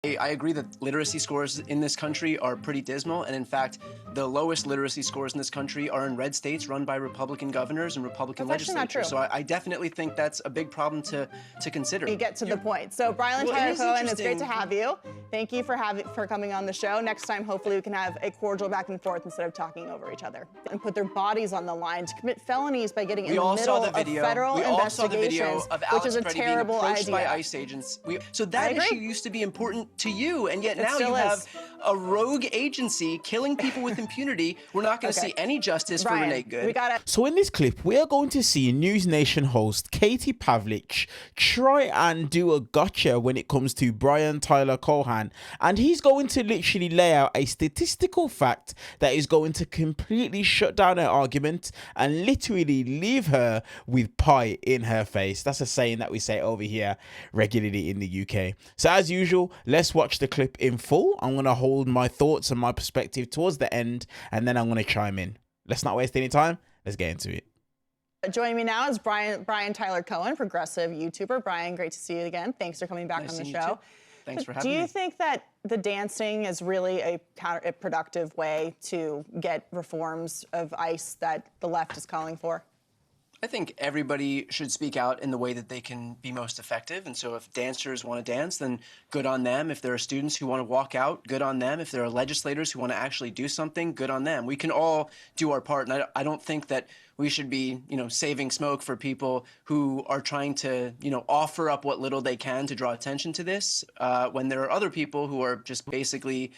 I agree that literacy scores in this country are pretty dismal, and in fact, the lowest literacy scores in this country are in red states run by Republican governors and Republican legislatures. So I definitely think that's a big problem to consider. You get to the point. So Brian Tyler Cohen, it's great to have you. Thank you for coming on the show. Next time, hopefully, we can have a cordial back and forth instead of talking over each other and put their bodies on the line to commit felonies by getting in the middle of federal investigations, which is a terrible idea. By ICE agents. So that issue used to be important to you, and yet now you have a rogue agency killing people with impunity. We're not going to see any justice for Renee Good. So in this clip, we are going to see News Nation host Katie Pavlich try and do a gotcha when it comes to Brian Tyler Cohen, and he's going to literally lay out a statistical fact that is going to completely shut down her argument and literally leave her with pie in her face. That's a saying that we say over here regularly in the UK. So as usual, let's watch the clip in full. I'm going to hold my thoughts and my perspective towards the end, and then I'm going to chime in. Let's not waste any time. Let's get into it. Joining me now is Brian Tyler Cohen, progressive YouTuber. Brian, great to see you again. Thanks for coming back on the show. Thanks for having me. Do you think that the dancing is really a productive way to get reforms of ICE that the left is calling for? I think everybody should speak out in the way that they can be most effective. And so if dancers want to dance, then good on them. If there are students who want to walk out, good on them. If there are legislators who want to actually do something, good on them. We can all do our part. And I don't think that we should be, saving smoke for people who are trying to, offer up what little they can to draw attention to this, when there are other people who are just basically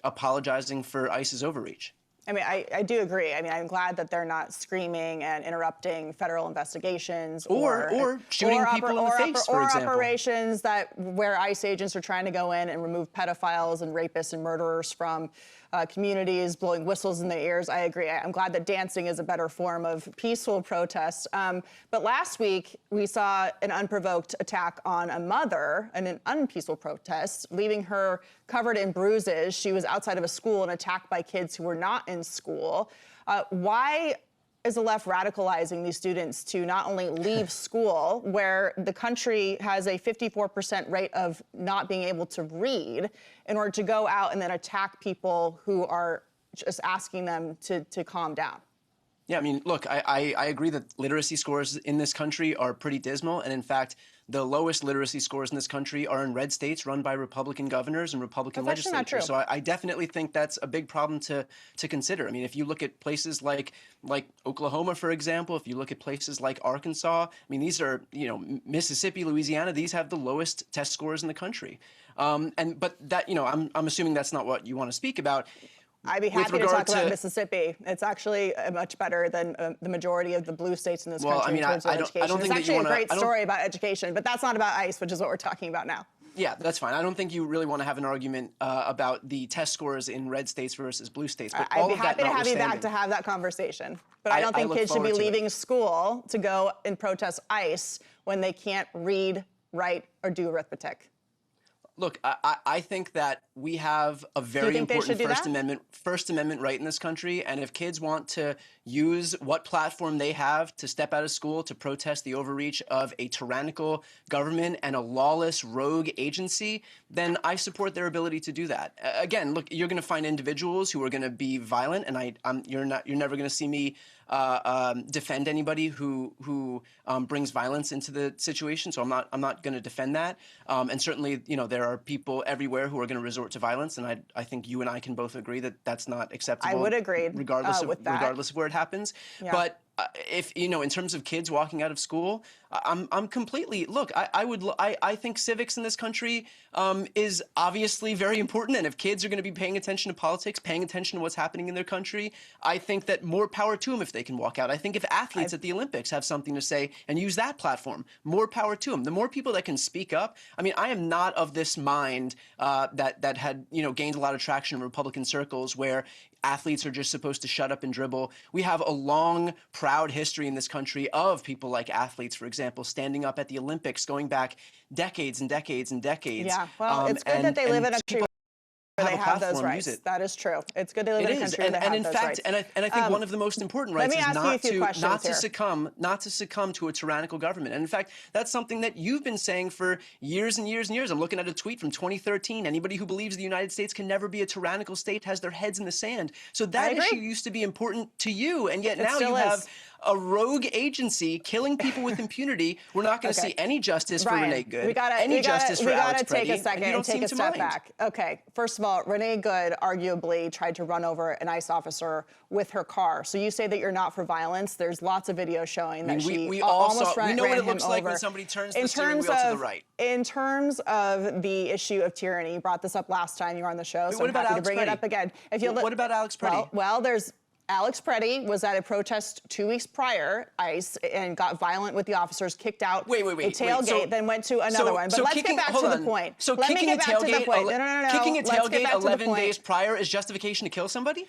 apologizing for ICE's overreach. I mean, I do agree. I mean, I'm glad that they're not screaming and interrupting federal investigations or shooting people in the face, for example. Or operations where ICE agents are trying to go in and remove pedophiles and rapists and murderers from communities, blowing whistles in their ears. I agree. I'm glad that dancing is a better form of peaceful protest. But last week, we saw an unprovoked attack on a mother in an unpeaceful protest, leaving her covered in bruises. She was outside of a school and attacked by kids who were not in school. Why is the left radicalizing these students to not only leave school, where the country has a 54% rate of not being able to read, in order to go out and then attack people who are just asking them to calm down? Yeah, I mean, look, I agree that literacy scores in this country are pretty dismal. And in fact, the lowest literacy scores in this country are in red states run by Republican governors and Republican legislatures. So I definitely think that's a big problem to consider. I mean, if you look at places like Oklahoma, for example, if you look at places like Arkansas, I mean, these are, Mississippi, Louisiana, these have the lowest test scores in the country. But that, I'm assuming that's not what you want to speak about. I'd be happy to talk about Mississippi. It's actually much better than the majority of the blue states in this country in terms of education. It's actually a great story about education, but that's not about ICE, which is what we're talking about now. Yeah, that's fine. I don't think you really want to have an argument about the test scores in red states versus blue states. But I'd be happy to have you back to have that conversation. But I don't think kids should be leaving school to go and protest ICE when they can't read, write, or do arithmetic. Look, I think that we have a very important First Amendment right in this country, and if kids want to use what platform they have to step out of school to protest the overreach of a tyrannical government and a lawless rogue agency, then I support their ability to do that. Again, look, you're going to find individuals who are going to be violent, and you're never going to see me defend anybody who brings violence into the situation. So I'm not going to defend that. And certainly, there are people everywhere who are going to resort to violence, and I think you and I can both agree that that's not acceptable. I would agree, regardless of where it happens. Yeah. But if in terms of kids walking out of school, I'm completely I think civics in this country is obviously very important, and if kids are going to be paying attention to politics, paying attention to what's happening in their country, I think that more power to them if they can walk out. I think if athletes at the Olympics have something to say and use that platform, more power to them. The more people that can speak up. I mean, I am not of this mind that had gained a lot of traction in Republican circles where athletes are just supposed to shut up and dribble. We have a long, proud history in this country of people like athletes, for example, standing up at the Olympics, going back decades and decades and decades. Yeah, well, it's good that they live in a country have they a have those platform, rights. use it. That is true. It's good to live It in a is, country where they have in those fact, rights. and I think one of the most important rights is not to succumb to a tyrannical government. And in fact, that's something that you've been saying for years and years and years. I'm looking at a tweet from 2013. Anybody who believes the United States can never be a tyrannical state has their heads in the sand. So that issue used to be important to you, and yet now you have a rogue agency killing people with impunity. We're not going to see any justice for Renee Good. We gotta take a second and take a step back. Okay, first of all, Renee Good arguably tried to run over an ICE officer with her car. So you say that you're not for violence. There's lots of video showing that we almost ran him over. We know what it looks like when somebody turns the steering wheel to the right. In terms of the issue of tyranny, you brought this up last time you were on the show, so I'm happy to bring it up again. What about Alex Preddy? Well, there's Alex Preddy was at a protest 2 weeks prior, ICE, and got violent with the officers, kicked out a tailgate, then went to another one. But let's get back to the point. So kicking a tailgate 11 days prior is justification to kill somebody?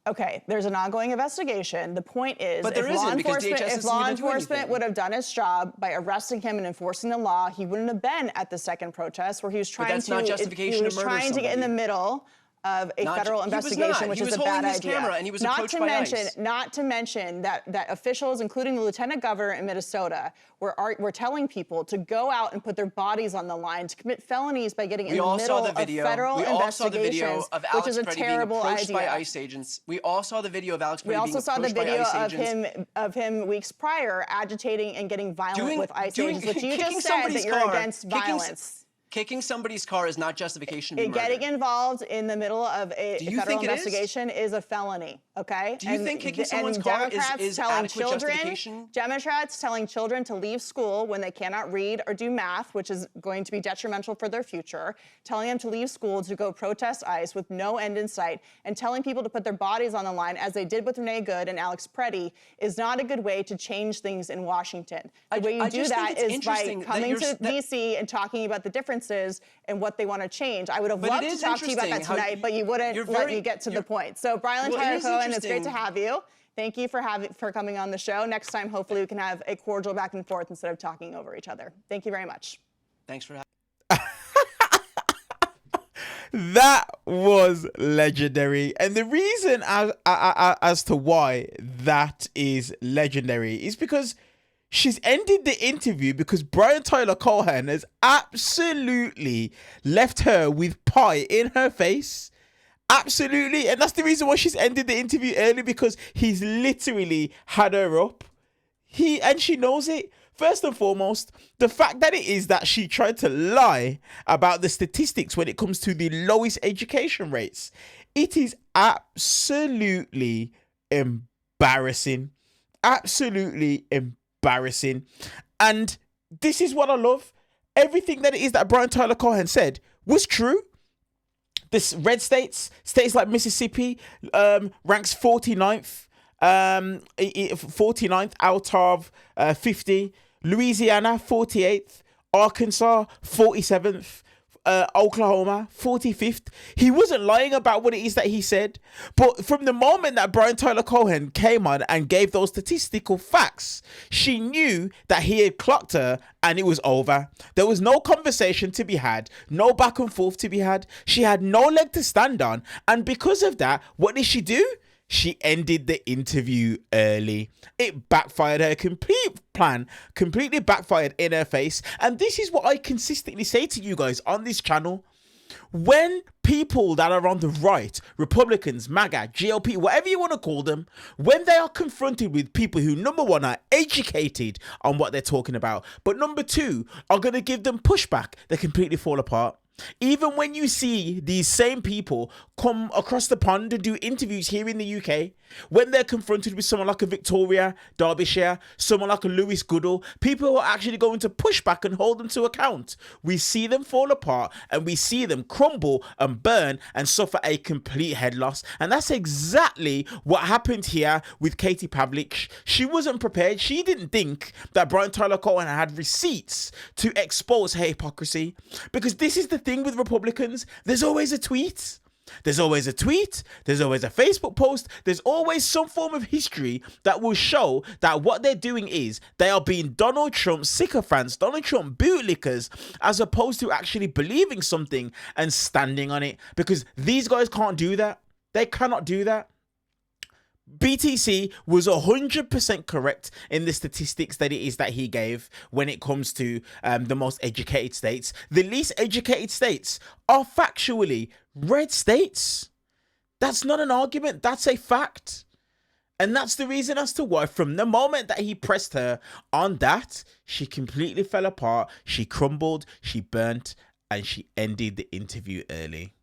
Okay, there's an ongoing investigation. The point is, if law enforcement would have done its job by arresting him and enforcing the law, he wouldn't have been at the second protest where he was trying to get in the middle of a federal investigation, which is a bad idea. Not to mention that officials, including the lieutenant governor in Minnesota, were telling people to go out and put their bodies on the line to commit felonies by getting in the middle of federal investigations, which is a terrible idea. By ICE agents. We all saw the video of Alex Preddy being approached by ICE agents. We also saw the video of him weeks prior agitating and getting violent with ICE agents, which you just said that you're against violence. Kicking somebody's car is not justification to be murdered. Getting involved in the middle of a federal investigation is a felony, okay? Do you think kicking someone's car is adequate justification? Democrats telling children to leave school when they cannot read or do math, which is going to be detrimental for their future, telling them to leave school to go protest ICE with no end in sight, and telling people to put their bodies on the line, as they did with Renee Good and Alex Preddy, is not a good way to change things in Washington. The way you do that is by coming to D.C. and talking about the differences and what they want to change. I would have loved to talk to you about that tonight, but you wouldn't let me get to the point. So Brian Tyler Cohen, it's great to have you. Thank you for coming on the show. Next time, hopefully, we can have a cordial back and forth instead of talking over each other. Thank you very much. Thanks for having That was legendary. And the reason as to why that is legendary is because she's ended the interview because Brian Tyler Cohen has absolutely left her with pie in her face. Absolutely. And that's the reason why she's ended the interview early, because he's literally had her up. And she knows it. First and foremost, the fact that it is that she tried to lie about the statistics when it comes to the lowest education rates. It is absolutely embarrassing. Absolutely embarrassing. And this is what I love. Everything that it is that Brian Tyler Cohen said was true. This red states like Mississippi, ranks 49th, 49th out of 50. Louisiana, 48th. Arkansas, 47th. Oklahoma, 45th. He wasn't lying about what it is that he said. But from the moment that Brian Tyler Cohen came on and gave those statistical facts, she knew that he had clocked her and it was over. There was no conversation to be had, no back and forth to be had. She had no leg to stand on. And because of that, what did she do? She ended the interview early. It backfired. Her complete plan completely backfired in her face. And this is what I consistently say to you guys on this channel. When people that are on the right, Republicans, MAGA, GOP, whatever you want to call them, when they are confronted with people who, number one, are educated on what they're talking about, but number two, are going to give them pushback, they completely fall apart. Even when you see these same people come across the pond and do interviews here in the UK, when they're confronted with someone like a Victoria Derbyshire, someone like a Lewis Goodall, people who are actually going to push back and hold them to account, we see them fall apart and we see them crumble and burn and suffer a complete head loss. And that's exactly what happened here with Katie Pavlich. She wasn't prepared. She didn't think that Brian Tyler Cohen had receipts to expose her hypocrisy, because this is the thing with Republicans. There's always a tweet. There's always a tweet, there's always a Facebook post, there's always some form of history that will show that what they're doing is they are being Donald Trump sycophants, Donald Trump bootlickers, as opposed to actually believing something and standing on it. Because these guys can't do that. They cannot do that. BTC was 100% correct in the statistics that it is that he gave when it comes to the most educated states. The least educated states are factually red states. That's not an argument. That's a fact. And that's the reason as to why from the moment that he pressed her on that, she completely fell apart. She crumbled, she burnt, and she ended the interview early.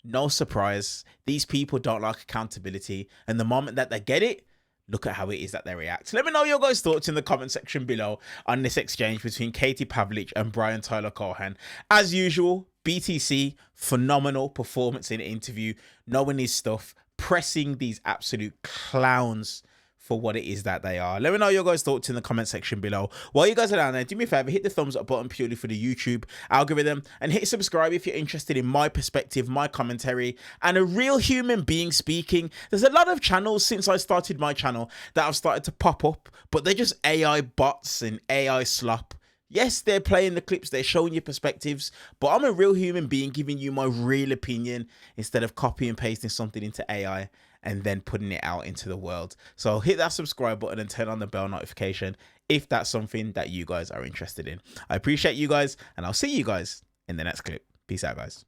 No surprise, these people don't like accountability, and the moment that they get it, look at how it is that they react. Let me know your guys' thoughts in the comment section below on this exchange between Katie Pavlich and Brian Tyler Cohen. As usual, BTC, phenomenal performance in the interview, knowing his stuff, pressing these absolute clowns for what it is that they are. Let me know your guys' thoughts in the comment section below. While you guys are down there, do me a favor, hit the thumbs up button purely for the YouTube algorithm, and hit subscribe if you're interested in my perspective, my commentary, and a real human being speaking. There's a lot of channels since I started my channel that have started to pop up, but they're just AI bots and AI slop. Yes, they're playing the clips, they're showing you perspectives, but I'm a real human being giving you my real opinion instead of copy and pasting something into AI and then putting it out into the world. So hit that subscribe button and turn on the bell notification if that's something that you guys are interested in. I appreciate you guys, and I'll see you guys in the next clip. Peace out, guys.